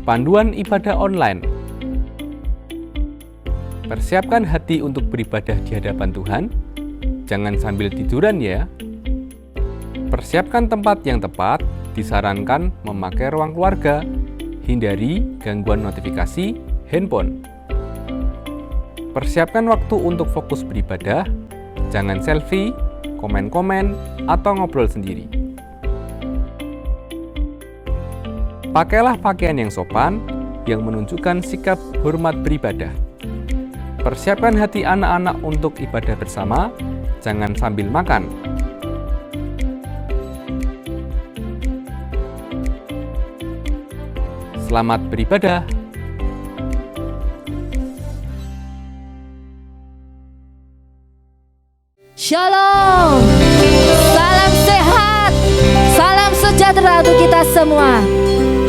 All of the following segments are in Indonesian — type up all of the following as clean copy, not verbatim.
Panduan ibadah online. Persiapkan hati untuk beribadah di hadapan Tuhan. Jangan sambil tiduran ya. Persiapkan tempat yang tepat. Disarankan memakai ruang keluarga. Hindari gangguan notifikasi handphone. Persiapkan waktu untuk fokus beribadah. Jangan selfie, komen-komen, atau ngobrol sendiri. Pakailah pakaian yang sopan, yang menunjukkan sikap hormat beribadah. Persiapkan hati anak-anak untuk ibadah bersama, jangan sambil makan. Selamat beribadah. Shalom, salam sehat, salam sejahtera untuk kita semua.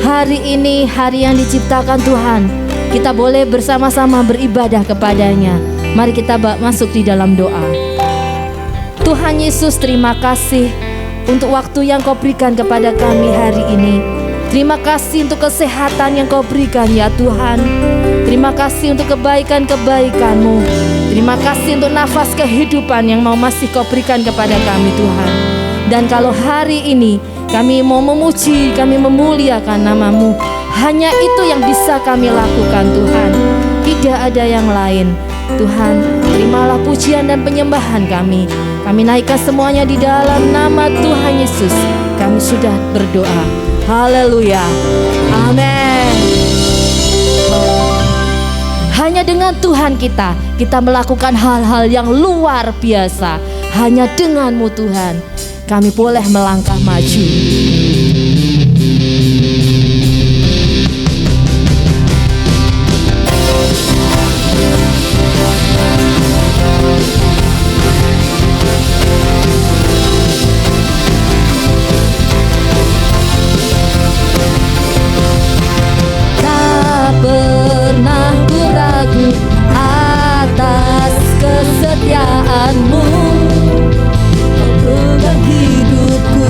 Hari ini hari yang diciptakan Tuhan. Kita boleh bersama-sama beribadah kepadanya. Mari kita masuk di dalam doa. Tuhan Yesus, terima kasih untuk waktu yang Kau berikan kepada kami hari ini. Terima kasih untuk kesehatan yang Kau berikan ya Tuhan. Terima kasih untuk kebaikan-kebaikan-Mu. Terima kasih untuk nafas kehidupan yang masih Kau berikan kepada kami Tuhan. Dan kalau hari ini kami mau memuji, kami memuliakan nama-Mu, hanya itu yang bisa kami lakukan Tuhan. Tidak ada yang lain. Tuhan, terimalah pujian dan penyembahan kami. Kami naikkan semuanya di dalam nama Tuhan Yesus. Kami sudah berdoa. Haleluya. Amin. Hanya dengan Tuhan kita melakukan hal-hal yang luar biasa. Hanya dengan-Mu Tuhan, kami boleh melangkah maju. Tak pernah ku ragu atas kesetiaan-Mu. Pegang hidupku,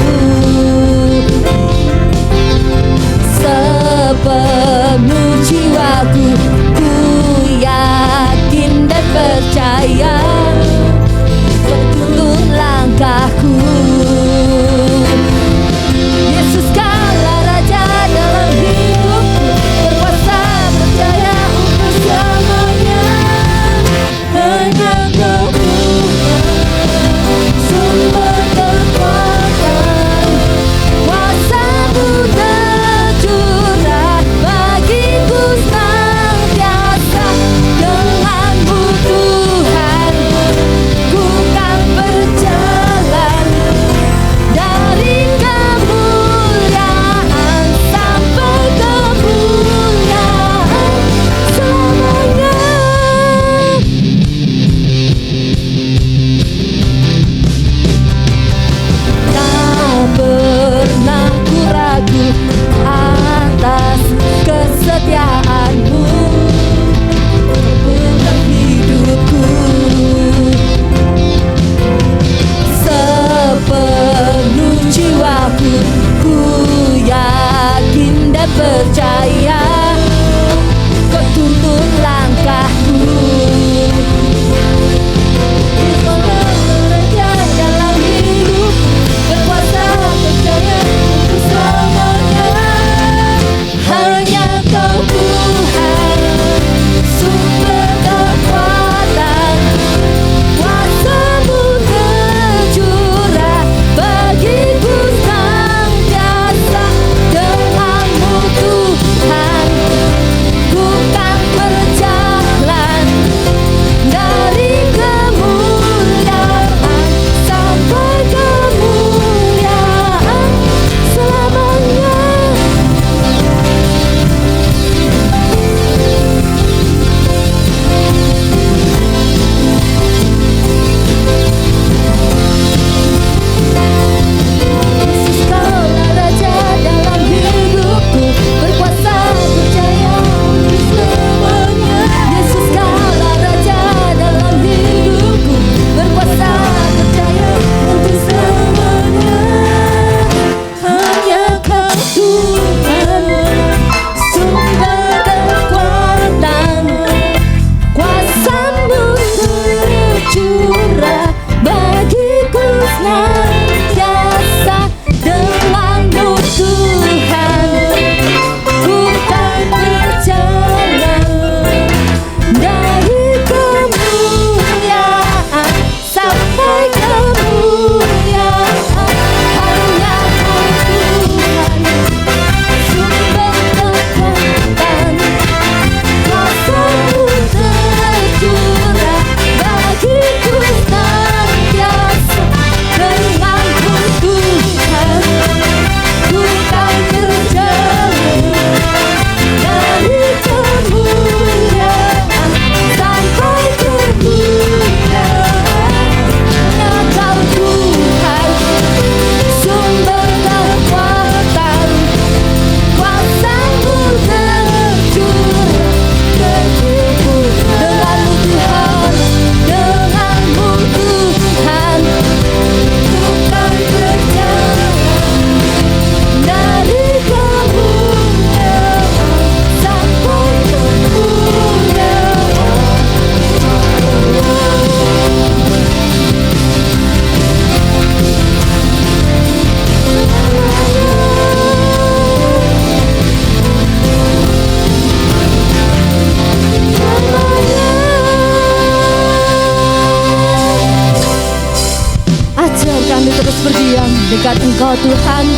Ajar kami terus berdiam dekat Engkau Tuhan.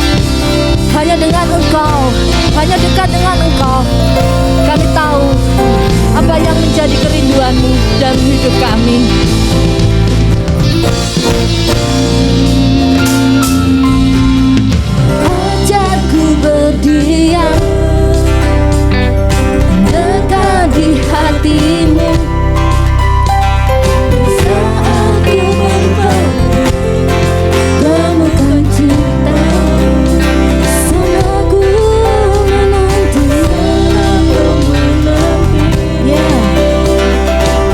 Hanya dengan Engkau, hanya dekat dengan Engkau, kami tahu apa yang menjadi kerinduan-Mu dalam hidup kami. Ajarku berdiam dekat di hati-Mu. Saat ku berbalik, temukan cinta-Mu. Sana ku menanti,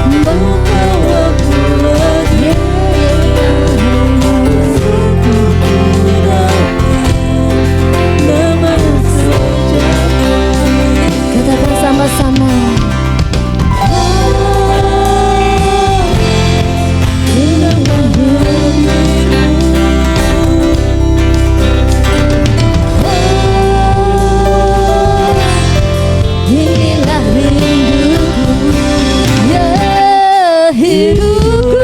membawaku lagi. Katakan sama-sama. Inilah rinduku, ya hidupku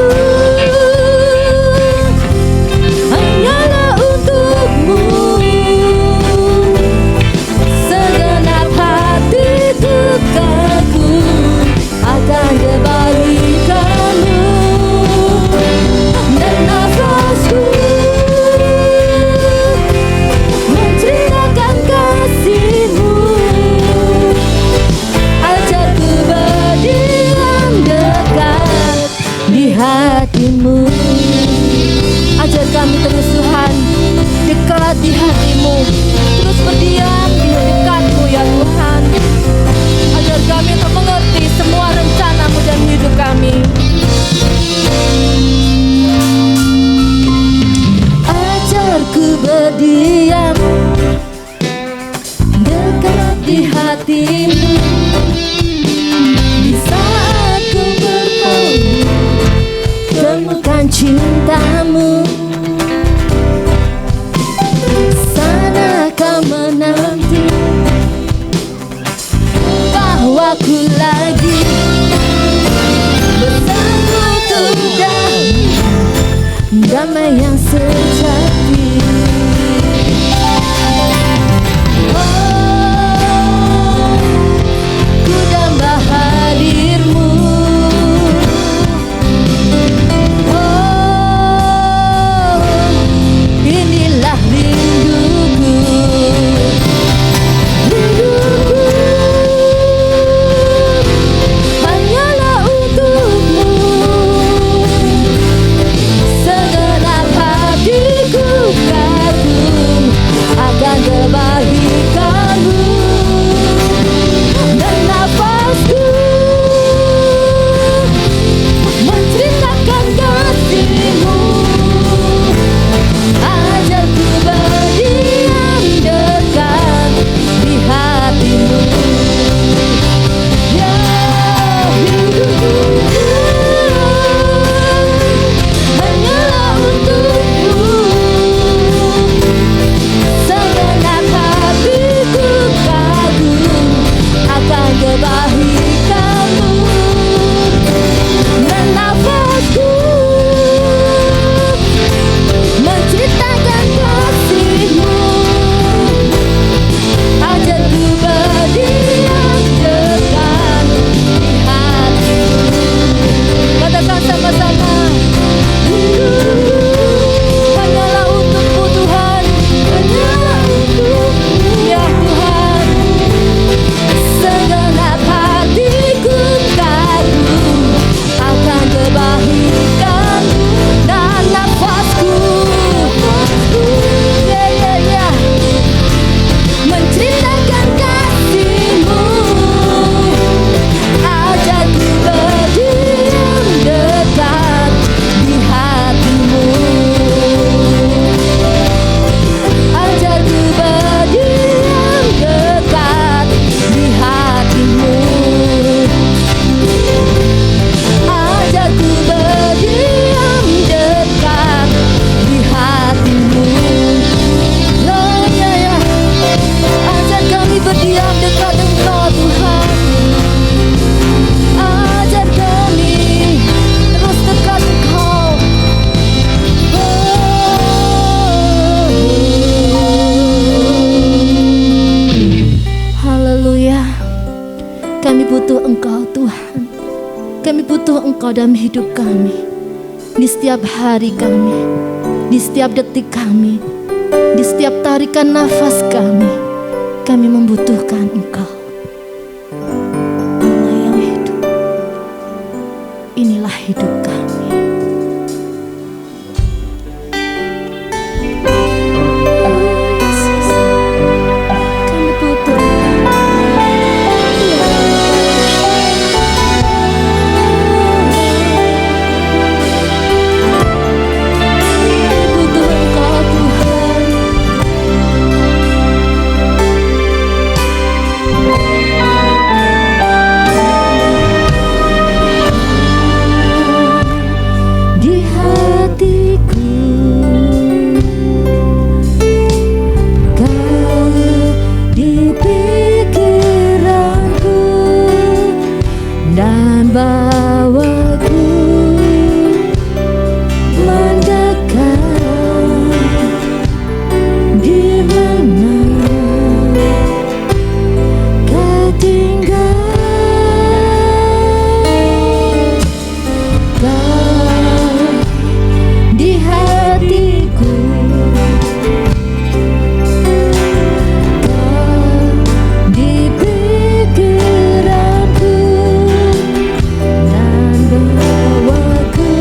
hanyalah untuk-Mu. Segenap hati tukangku akan kembalikan-Mu, dan nafasku menceritakan kasih-Mu. Ajarku berdiam dekat di hati-Mu. Ajar kami terus Tuhan, dekat di hati-Mu, terus berdiam di dekat-Mu ya Tuhan. Ajar kami untuk mengerti semua rencana-Mu dalam hidup kami. Ajarku berdiam dekat di hati-Mu. Di saat ku bertemu, temukan cinta-Mu. Sana kau menanti, bawaku lagi bersama Tuhan, damai yang sejati. Ku damba hadir-Mu. Inilah rinduku, rinduku hanyalah untuk-Mu. Segenap hatiku Engkau dalam hidup kami, di setiap hari kami, di setiap detik kami, di setiap tarikan nafas kami membutuhkan Engkau. Allah yang hidup, inilah hidup kami. Yesus, kami butuh Engkau Tuhan. Di hatiku Kau di pikiranku dan bawaku mendekat di mana Kau tinggal. Kau di hatiku, Kau di pikiranku dan bawaku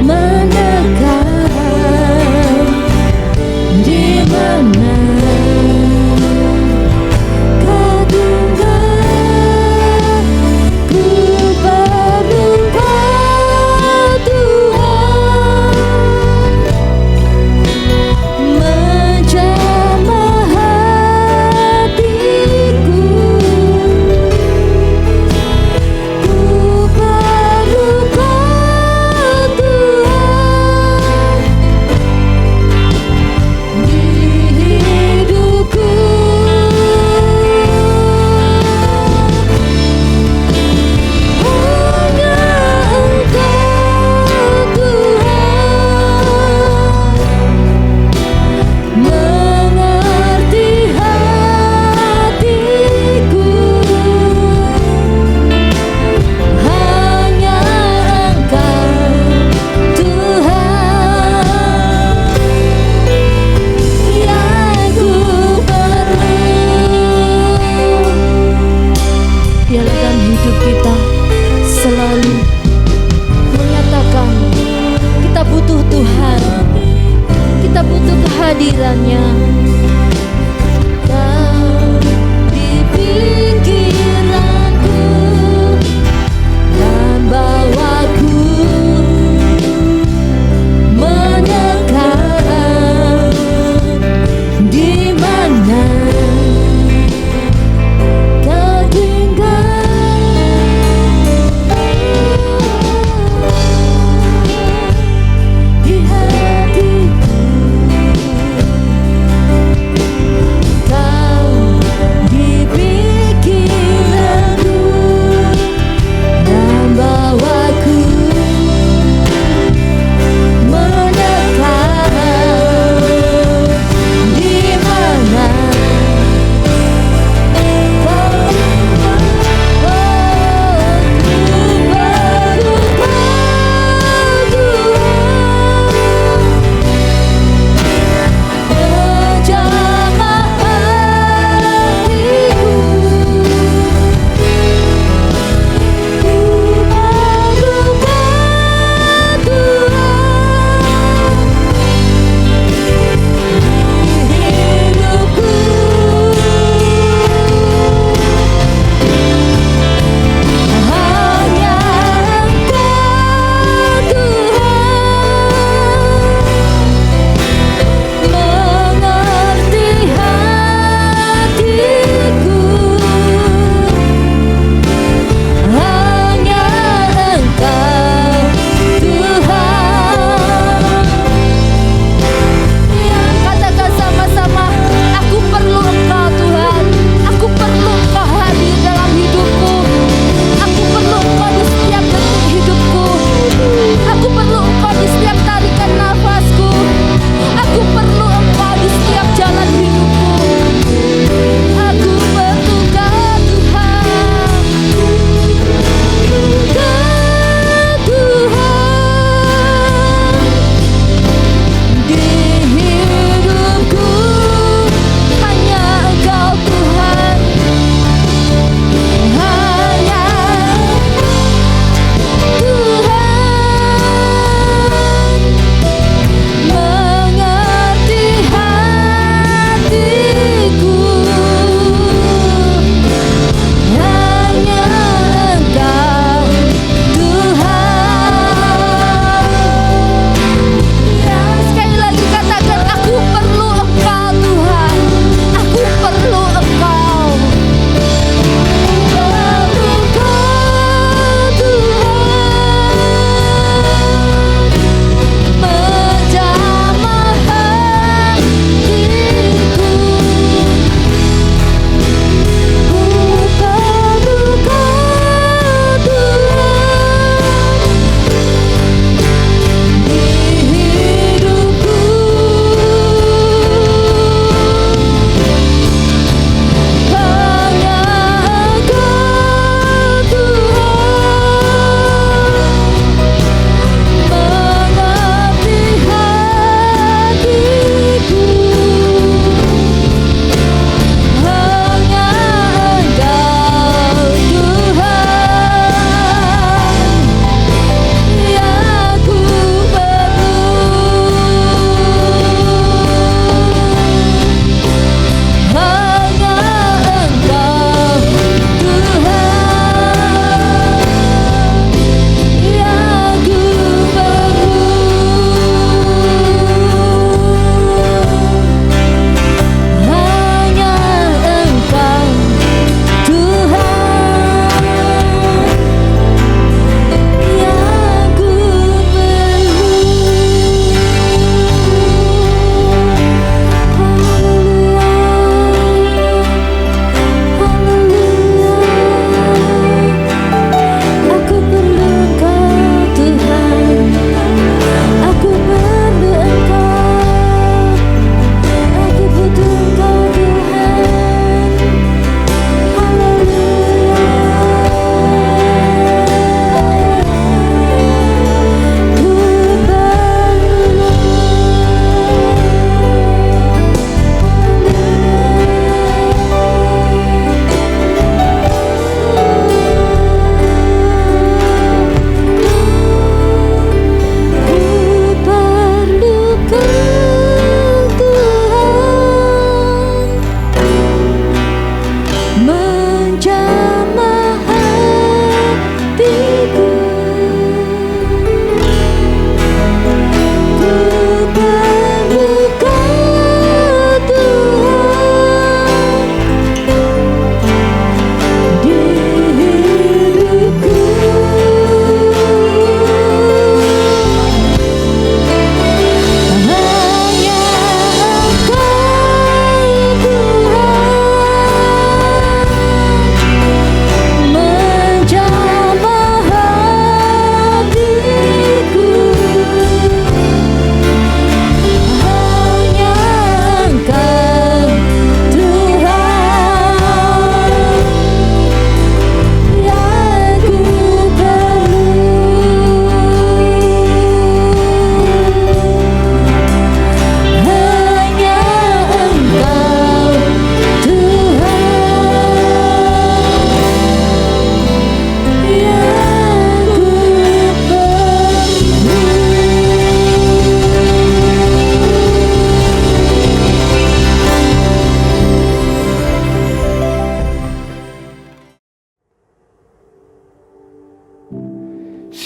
mendekat di mana Kau tinggal. Ku perlu Kau Tuhan, menjamah hatiku. Ku perlu Kau Tuhan di hidupku. Hanya Engkau Tuhan mengerti hatiku. Hanya Engkau Tuhan yang ku perlu. Biarlah dalam hidup kita selalu menyatakan kita butuh Tuhan, kita butuh kehadirannya. Kau di pikiranku dan bawaku mendekat di mana Kau tinggal. Di hatiku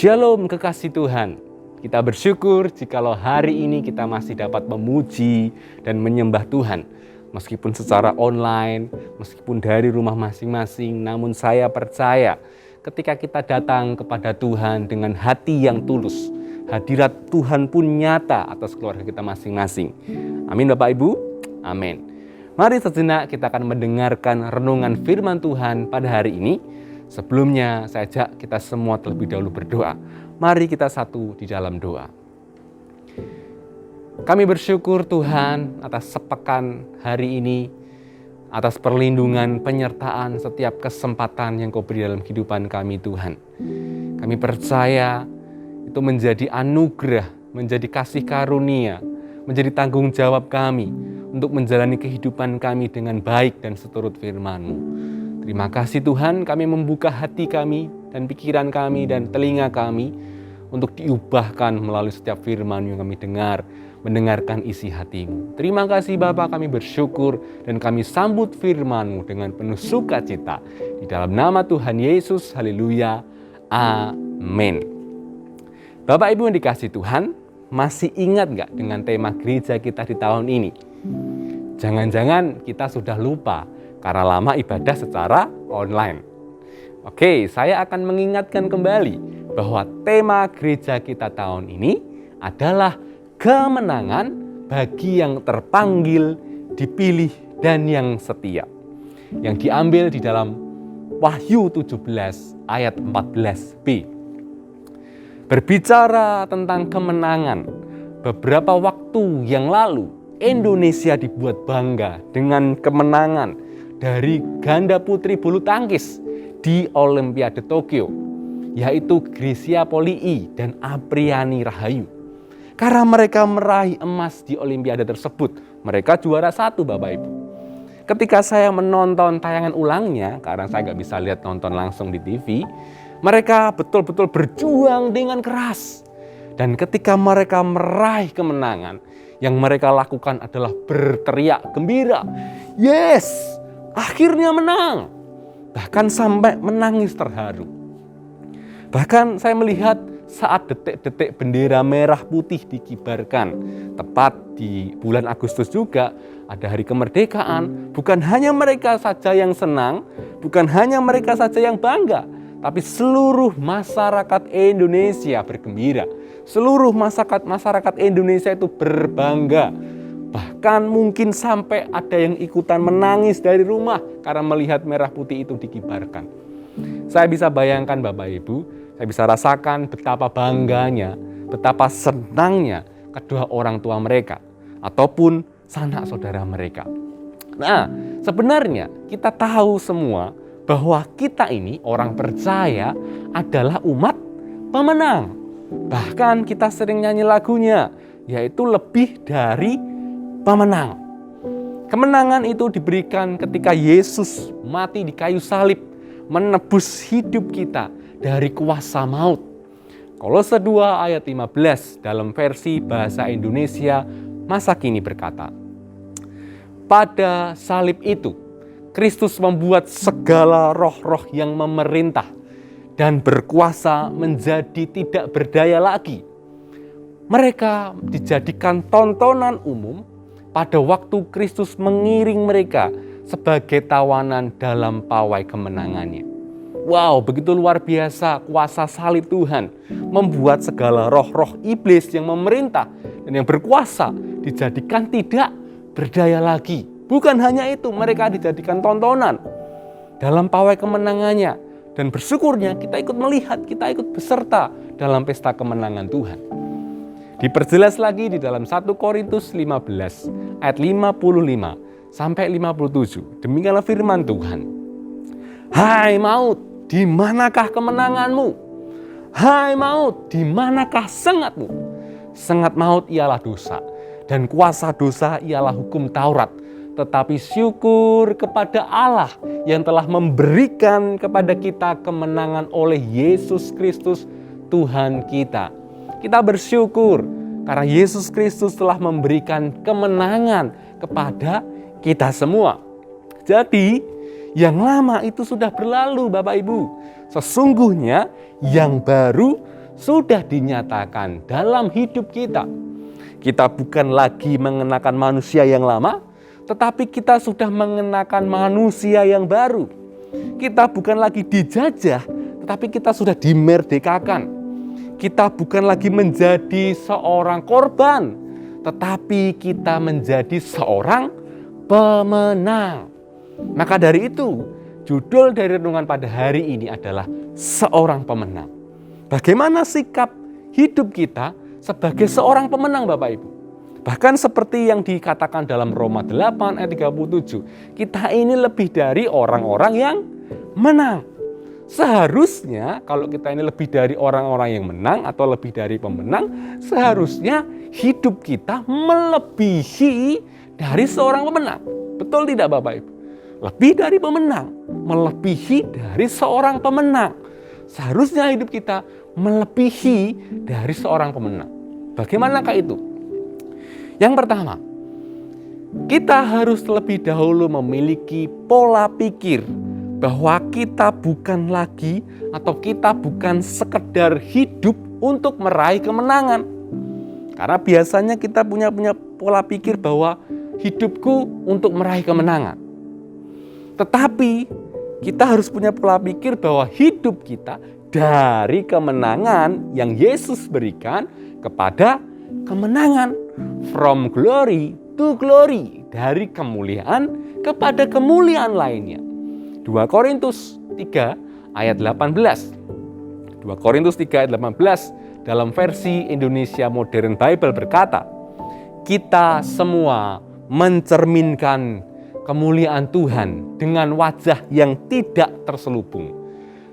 Shalom kekasih Tuhan. Kita bersyukur jikalau hari ini kita masih dapat memuji dan menyembah Tuhan. Meskipun secara online, meskipun dari rumah masing-masing, namun saya percaya ketika kita datang kepada Tuhan dengan hati yang tulus, hadirat Tuhan pun nyata atas keluarga kita masing-masing. Amin Bapak Ibu, amin. Mari sejenak kita akan mendengarkan renungan firman Tuhan pada hari ini. Sebelumnya saya ajak kita semua terlebih dahulu berdoa. Mari kita satu di dalam doa. Kami bersyukur Tuhan atas sepekan hari ini, atas perlindungan, penyertaan, setiap kesempatan yang Kau beri dalam kehidupan kami Tuhan. Kami percaya itu menjadi anugerah, menjadi kasih karunia, menjadi tanggung jawab kami untuk menjalani kehidupan kami dengan baik dan seturut firman-Mu. Terima kasih Tuhan, kami membuka hati kami dan pikiran kami dan telinga kami untuk diubahkan melalui setiap firman yang kami dengar, mendengarkan isi hati-Mu. Terima kasih Bapa, kami bersyukur dan kami sambut firman-Mu dengan penuh sukacita. Di dalam nama Tuhan Yesus, haleluya, amin. Bapak Ibu yang dikasihi Tuhan, masih ingat gak dengan tema gereja kita di tahun ini? Jangan-jangan kita sudah lupa karena lama ibadah secara online. Oke, saya akan mengingatkan kembali bahwa tema gereja kita tahun ini adalah kemenangan bagi yang terpanggil, dipilih, dan yang setia. Yang diambil di dalam Wahyu 17 ayat 14b. Berbicara tentang kemenangan, beberapa waktu yang lalu Indonesia dibuat bangga dengan kemenangan dari ganda putri bulu tangkis di Olimpiade Tokyo, yaitu Grecia Polii dan Apriani Rahayu. Karena mereka meraih emas di Olimpiade tersebut, mereka juara 1 Bapak Ibu. Ketika saya menonton tayangan ulangnya, karena saya nggak bisa lihat nonton langsung di TV, mereka betul-betul berjuang dengan keras. Dan ketika mereka meraih kemenangan, yang mereka lakukan adalah berteriak gembira. Yes, akhirnya menang. Bahkan sampai menangis terharu. Bahkan saya melihat saat detik-detik bendera merah putih dikibarkan. Tepat di bulan Agustus juga ada hari kemerdekaan. Bukan hanya mereka saja yang senang, bukan hanya mereka saja yang bangga, tapi seluruh masyarakat Indonesia bergembira. Seluruh masyarakat Indonesia itu berbangga. Bahkan mungkin sampai ada yang ikutan menangis dari rumah karena melihat merah putih itu dikibarkan. Saya bisa bayangkan Bapak Ibu, saya bisa rasakan betapa bangganya, betapa senangnya kedua orang tua mereka ataupun sanak saudara mereka. Nah, sebenarnya kita tahu semua bahwa kita ini orang percaya adalah umat pemenang. Bahkan kita sering nyanyi lagunya, yaitu lebih dari pemenang. Kemenangan itu diberikan ketika Yesus mati di kayu salib, menebus hidup kita dari kuasa maut. Kolose 2 ayat 15 dalam versi bahasa Indonesia masa kini berkata, pada salib itu, Kristus membuat segala roh-roh yang memerintah dan berkuasa menjadi tidak berdaya lagi. Mereka dijadikan tontonan umum pada waktu Kristus mengiring mereka sebagai tawanan dalam pawai kemenangannya. Wow, begitu luar biasa kuasa salib Tuhan membuat segala roh-roh iblis yang memerintah dan yang berkuasa dijadikan tidak berdaya lagi. Bukan hanya itu, mereka dijadikan tontonan dalam pawai kemenangannya. Dan bersyukurnya kita ikut melihat, kita ikut beserta dalam pesta kemenangan Tuhan. Diperjelas lagi di dalam 1 Korintus 15 ayat 55 sampai 57. Demikianlah firman Tuhan. Hai maut, di manakah kemenanganmu? Hai maut, di manakah sengatmu? Sengat maut ialah dosa, dan kuasa dosa ialah hukum Taurat. Tetapi syukur kepada Allah yang telah memberikan kepada kita kemenangan oleh Yesus Kristus Tuhan kita. Kita bersyukur karena Yesus Kristus telah memberikan kemenangan kepada kita semua. Jadi yang lama itu sudah berlalu Bapak Ibu. Sesungguhnya yang baru sudah dinyatakan dalam hidup kita. Kita bukan lagi mengenakan manusia yang lama, tetapi kita sudah mengenakan manusia yang baru. Kita bukan lagi dijajah, tetapi kita sudah dimerdekakan. Kita bukan lagi menjadi seorang korban, tetapi kita menjadi seorang pemenang. Maka dari itu, judul dari renungan pada hari ini adalah seorang pemenang. Bagaimana sikap hidup kita sebagai seorang pemenang, Bapak Ibu? Bahkan seperti yang dikatakan dalam Roma 8 ayat 37, kita ini lebih dari orang-orang yang menang. Seharusnya kalau kita ini lebih dari orang-orang yang menang atau lebih dari pemenang, seharusnya hidup kita melebihi dari seorang pemenang. Betul tidak, Bapak Ibu? Lebih dari pemenang, melebihi dari seorang pemenang. Seharusnya hidup kita melebihi dari seorang pemenang. Bagaimanakah itu? Yang pertama, kita harus terlebih dahulu memiliki pola pikir bahwa kita bukan lagi atau kita bukan sekedar hidup untuk meraih kemenangan. Karena biasanya kita punya pola pikir bahwa hidupku untuk meraih kemenangan. Tetapi kita harus punya pola pikir bahwa hidup kita dari kemenangan yang Yesus berikan kepada kemenangan. From glory to glory. Dari kemuliaan kepada kemuliaan lainnya. 2 Korintus 3 ayat 18. 2 Korintus 3 ayat 18 dalam versi Indonesia Modern Bible berkata, kita semua mencerminkan kemuliaan Tuhan dengan wajah yang tidak terselubung.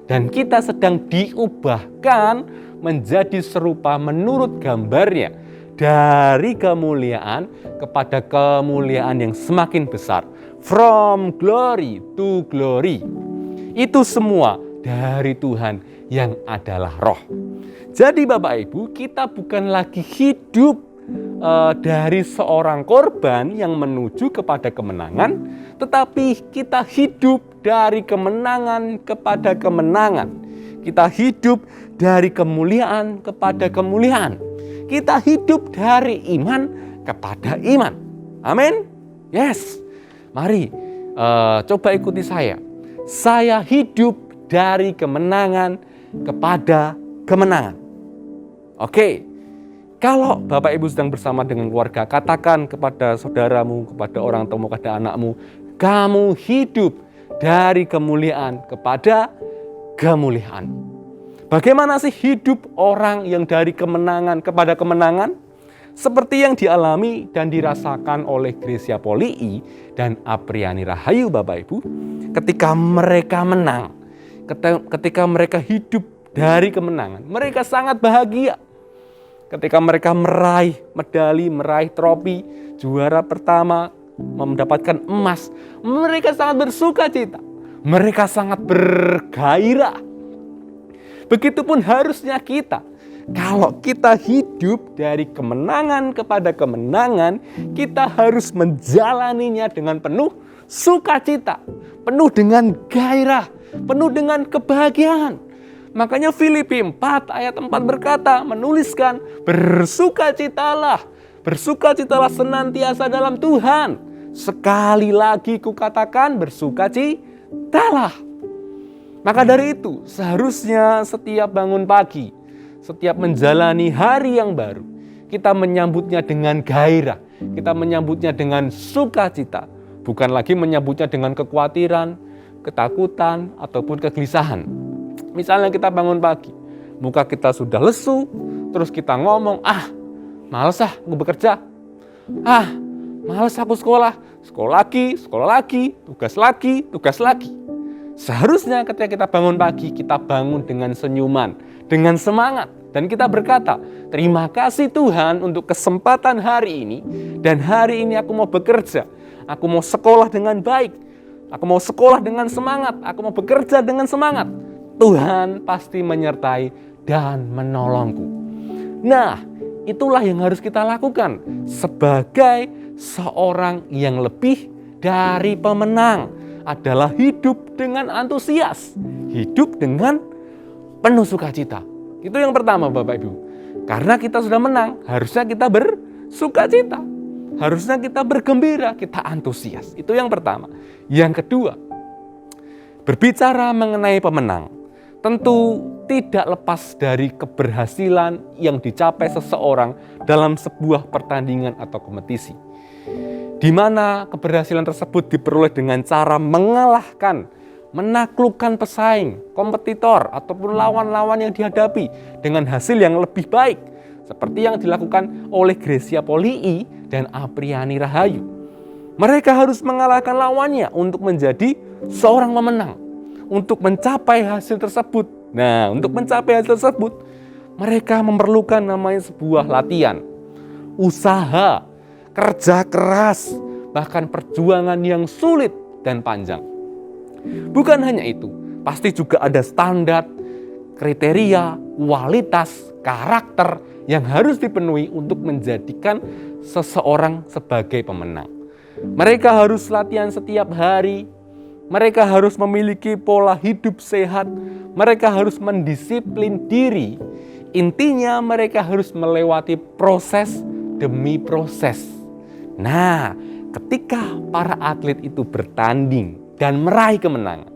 Dan kita sedang diubahkan menjadi serupa menurut gambarnya. Dari kemuliaan kepada kemuliaan yang semakin besar. From glory to glory. Itu semua dari Tuhan yang adalah roh. Jadi Bapak Ibu, kita bukan lagi hidup dari seorang korban yang menuju kepada kemenangan, tetapi kita hidup dari kemenangan kepada kemenangan. Kita hidup dari kemuliaan kepada kemuliaan. Kita hidup dari iman kepada iman. Amin. Yes. Mari coba ikuti saya. Saya hidup dari kemenangan kepada kemenangan. Oke. Kalau Bapak Ibu sedang bersama dengan keluarga, katakan kepada saudaramu, kepada orang tuamu, kepada anakmu, kamu hidup dari kemuliaan kepada kemuliaan. Bagaimana sih hidup orang yang dari kemenangan kepada kemenangan? Seperti yang dialami dan dirasakan oleh Grecia Polii dan Apriani Rahayu, Bapak Ibu, ketika mereka menang, ketika mereka hidup dari kemenangan, mereka sangat bahagia. Ketika mereka meraih medali, meraih trofi, juara pertama, mendapatkan emas, mereka sangat bersuka cita. Mereka sangat bergairah. Begitupun harusnya kita. Kalau kita hidup dari kemenangan kepada kemenangan, kita harus menjalaninya dengan penuh sukacita, penuh dengan gairah, penuh dengan kebahagiaan. Makanya Filipi 4 ayat 4 berkata, menuliskan, bersukacitalah senantiasa dalam Tuhan. Sekali lagi kukatakan, bersukacitalah. Maka dari itu, seharusnya setiap bangun pagi, setiap menjalani hari yang baru, kita menyambutnya dengan gairah, kita menyambutnya dengan sukacita, bukan lagi menyambutnya dengan kekhawatiran, ketakutan, ataupun kegelisahan. Misalnya kita bangun pagi, muka kita sudah lesu, terus kita ngomong, males aku bekerja, males aku sekolah lagi, tugas lagi. Seharusnya ketika kita bangun pagi, kita bangun dengan senyuman, dengan semangat. Dan kita berkata, terima kasih Tuhan untuk kesempatan hari ini. Dan hari ini aku mau bekerja, aku mau sekolah dengan baik, aku mau sekolah dengan semangat, aku mau bekerja dengan semangat. Tuhan pasti menyertai dan menolongku. Nah, itulah yang harus kita lakukan sebagai seorang yang lebih dari pemenang. Adalah hidup dengan antusias, hidup dengan penuh sukacita. Itu yang pertama Bapak Ibu. Karena kita sudah menang, harusnya kita bersukacita. Harusnya kita bergembira, kita antusias. Itu yang pertama. Yang kedua, berbicara mengenai pemenang, tentu tidak lepas dari keberhasilan yang dicapai seseorang dalam sebuah pertandingan atau kompetisi. Di mana keberhasilan tersebut diperoleh dengan cara mengalahkan, menaklukkan pesaing, kompetitor, ataupun lawan-lawan yang dihadapi dengan hasil yang lebih baik. Seperti yang dilakukan oleh Gracia Polii dan Apriani Rahayu. Mereka harus mengalahkan lawannya untuk menjadi seorang pemenang. Untuk mencapai hasil tersebut. Nah, untuk mencapai hasil tersebut, mereka memerlukan namanya sebuah latihan, usaha, kerja keras, bahkan perjuangan yang sulit dan panjang. Bukan hanya itu, pasti juga ada standar, kriteria, kualitas, karakter yang harus dipenuhi untuk menjadikan seseorang sebagai pemenang. Mereka harus latihan setiap hari, mereka harus memiliki pola hidup sehat, mereka harus mendisiplin diri. Intinya mereka harus melewati proses demi proses. Nah, ketika para atlet itu bertanding dan meraih kemenangan,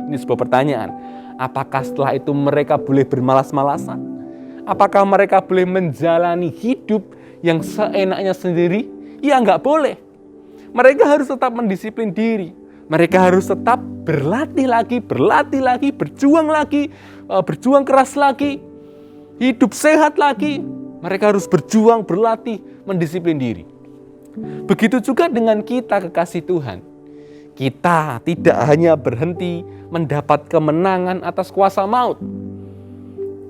ini sebuah pertanyaan, apakah setelah itu mereka boleh bermalas-malasan? Apakah mereka boleh menjalani hidup yang seenaknya sendiri? Ya nggak boleh. Mereka harus tetap mendisiplin diri. Mereka harus tetap berlatih lagi, berjuang keras lagi, hidup sehat lagi. Mereka harus berjuang, berlatih, mendisiplin diri. Begitu juga dengan kita, kekasih Tuhan. Kita tidak hanya berhenti mendapat kemenangan atas kuasa maut.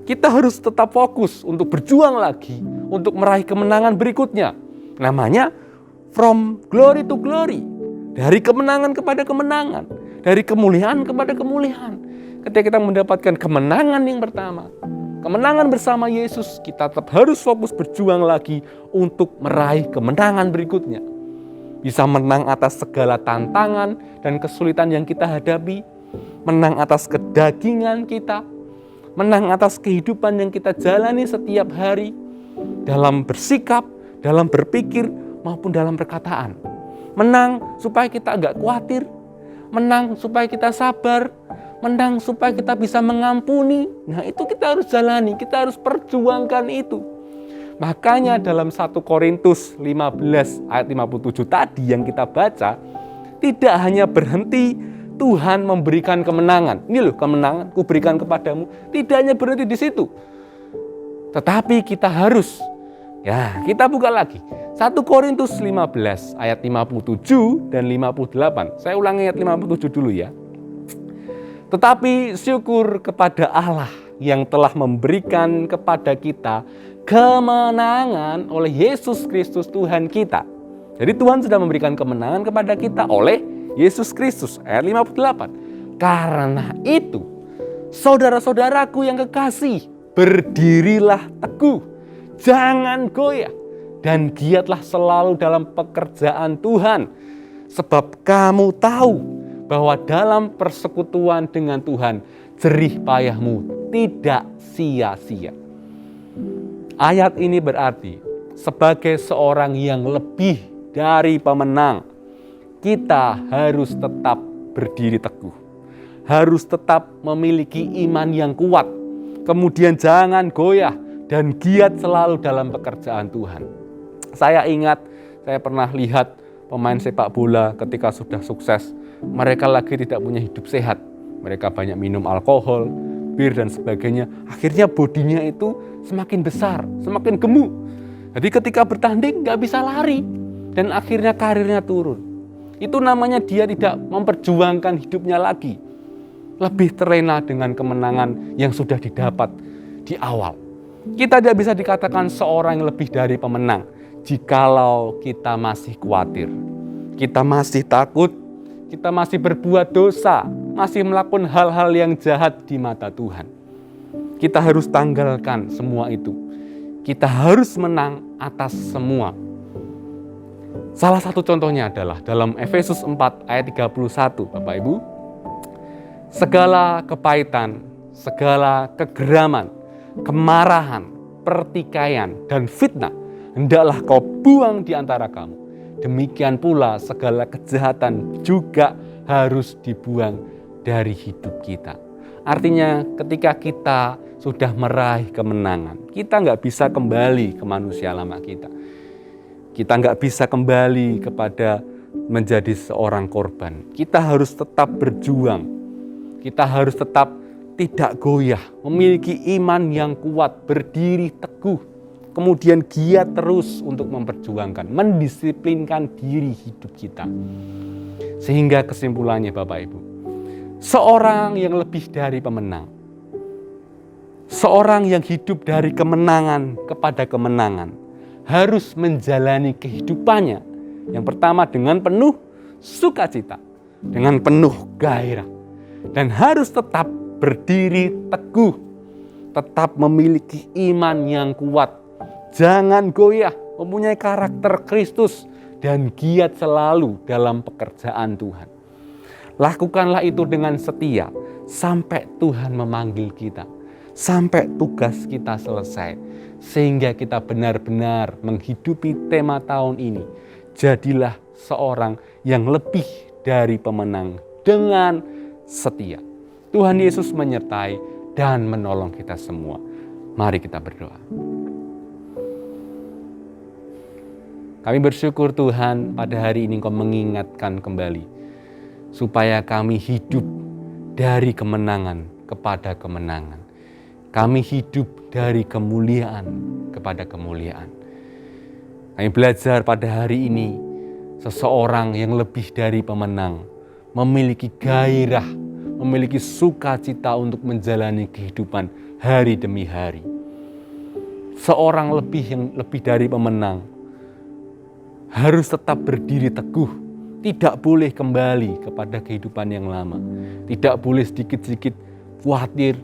Kita harus tetap fokus untuk berjuang lagi, untuk meraih kemenangan berikutnya. Namanya from glory to glory. Dari kemenangan kepada kemenangan. Dari kemuliaan kepada kemuliaan. Ketika kita mendapatkan kemenangan yang pertama, kemenangan bersama Yesus, kita tetap harus fokus berjuang lagi untuk meraih kemenangan berikutnya. Bisa menang atas segala tantangan dan kesulitan yang kita hadapi. Menang atas kedagingan kita. Menang atas kehidupan yang kita jalani setiap hari. Dalam bersikap, dalam berpikir, maupun dalam perkataan. Menang supaya kita enggak khawatir. Menang supaya kita sabar. Menang supaya kita bisa mengampuni. Nah, itu kita harus jalani, kita harus perjuangkan itu. Makanya dalam 1 Korintus 15 ayat 57 tadi yang kita baca, tidak hanya berhenti Tuhan memberikan kemenangan. Ini loh kemenangan ku berikan kepadamu. Tidak hanya berhenti di situ. Tetapi kita harus, kita buka lagi. 1 Korintus 15 ayat 57 dan 58. Saya ulangi ayat 57 dulu ya. Tetapi syukur kepada Allah yang telah memberikan kepada kita kemenangan oleh Yesus Kristus Tuhan kita. Jadi Tuhan sudah memberikan kemenangan kepada kita oleh Yesus Kristus. Ayat 58. Karena itu, saudara-saudaraku yang kekasih, berdirilah teguh, jangan goyah. Dan giatlah selalu dalam pekerjaan Tuhan. Sebab kamu tahu bahwa dalam persekutuan dengan Tuhan, jerih payahmu tidak sia-sia. Ayat ini berarti, sebagai seorang yang lebih dari pemenang, kita harus tetap berdiri teguh. Harus tetap memiliki iman yang kuat. Kemudian jangan goyah dan giat selalu dalam pekerjaan Tuhan. Saya ingat, saya pernah lihat pemain sepak bola ketika sudah sukses, mereka lagi tidak punya hidup sehat. Mereka banyak minum alkohol, bir dan sebagainya. Akhirnya bodinya itu semakin besar, semakin gemuk. Jadi ketika bertanding nggak bisa lari dan akhirnya karirnya turun. Itu namanya dia tidak memperjuangkan hidupnya lagi. Lebih terlena dengan kemenangan yang sudah didapat di awal. Kita tidak bisa dikatakan seorang yang lebih dari pemenang jikalau kita masih khawatir, kita masih takut, kita masih berbuat dosa, masih melakukan hal-hal yang jahat di mata Tuhan. Kita harus tanggalkan semua itu. Kita harus menang atas semua. Salah satu contohnya adalah dalam Efesus 4 ayat 31, Bapak Ibu. Segala kepahitan, segala kegeraman, kemarahan, pertikaian, dan fitnah hendaklah kau buang di antara kamu. Demikian pula segala kejahatan juga harus dibuang dari hidup kita. Artinya ketika kita sudah meraih kemenangan, kita nggak bisa kembali ke manusia lama kita. Kita nggak bisa kembali kepada menjadi seorang korban. Kita harus tetap berjuang. Kita harus tetap tidak goyah, memiliki iman yang kuat, berdiri teguh, kemudian giat terus untuk memperjuangkan, mendisiplinkan diri hidup kita. Sehingga kesimpulannya Bapak Ibu, seorang yang lebih dari pemenang, seorang yang hidup dari kemenangan kepada kemenangan, harus menjalani kehidupannya yang pertama dengan penuh sukacita, dengan penuh gairah, dan harus tetap berdiri teguh, tetap memiliki iman yang kuat, jangan goyah, mempunyai karakter Kristus, dan giat selalu dalam pekerjaan Tuhan. Lakukanlah itu dengan setia sampai Tuhan memanggil kita, sampai tugas kita selesai, sehingga kita benar-benar menghidupi tema tahun ini. Jadilah seorang yang lebih dari pemenang dengan setia. Tuhan Yesus menyertai dan menolong kita semua. Mari kita berdoa. Kami bersyukur Tuhan pada hari ini Engkau mengingatkan kembali supaya kami hidup dari kemenangan kepada kemenangan. Kami hidup dari kemuliaan kepada kemuliaan. Kami belajar pada hari ini seseorang yang lebih dari pemenang, memiliki gairah, memiliki sukacita untuk menjalani kehidupan hari demi hari. Seorang yang lebih dari pemenang harus tetap berdiri teguh, tidak boleh kembali kepada kehidupan yang lama, tidak boleh sedikit-sedikit khawatir,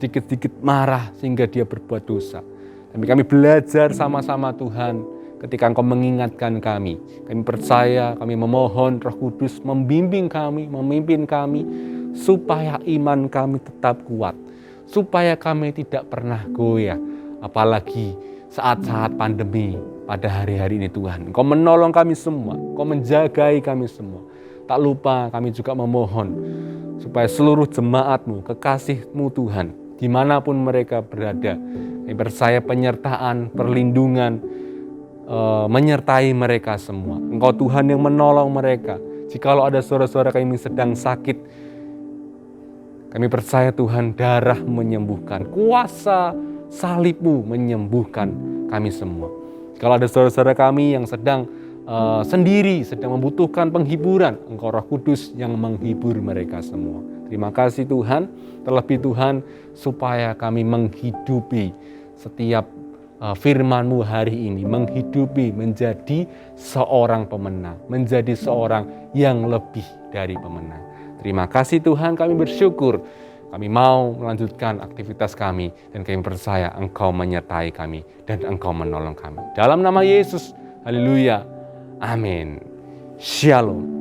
sedikit-sedikit marah sehingga dia berbuat dosa. Tapi kami belajar sama-sama Tuhan, ketika Engkau mengingatkan kami percaya, kami memohon Roh Kudus membimbing kami, memimpin kami, supaya iman kami tetap kuat, supaya kami tidak pernah goyah, apalagi saat-saat pandemi pada hari-hari ini Tuhan. Engkau menolong kami semua, Engkau menjagai kami semua. Tak lupa kami juga memohon supaya seluruh jemaat-Mu, kekasih-Mu Tuhan, dimanapun mereka berada, kami percaya penyertaan, perlindungan, menyertai mereka semua. Engkau Tuhan yang menolong mereka. Jikalau ada saudara-saudara kami sedang sakit, kami percaya Tuhan darah menyembuhkan, kuasa salib-Mu menyembuhkan kami semua. Kalau ada saudara-saudara kami yang sedang sendiri, sedang membutuhkan penghiburan, Engkau Roh Kudus yang menghibur mereka semua. Terima kasih Tuhan, terlebih Tuhan supaya kami menghidupi setiap firman-Mu hari ini, menghidupi menjadi seorang pemenang, menjadi seorang yang lebih dari pemenang. Terima kasih Tuhan, kami bersyukur. Kami mau melanjutkan aktivitas kami dan kami percaya Engkau menyertai kami dan Engkau menolong kami. Dalam nama Yesus, haleluya, amin. Shalom.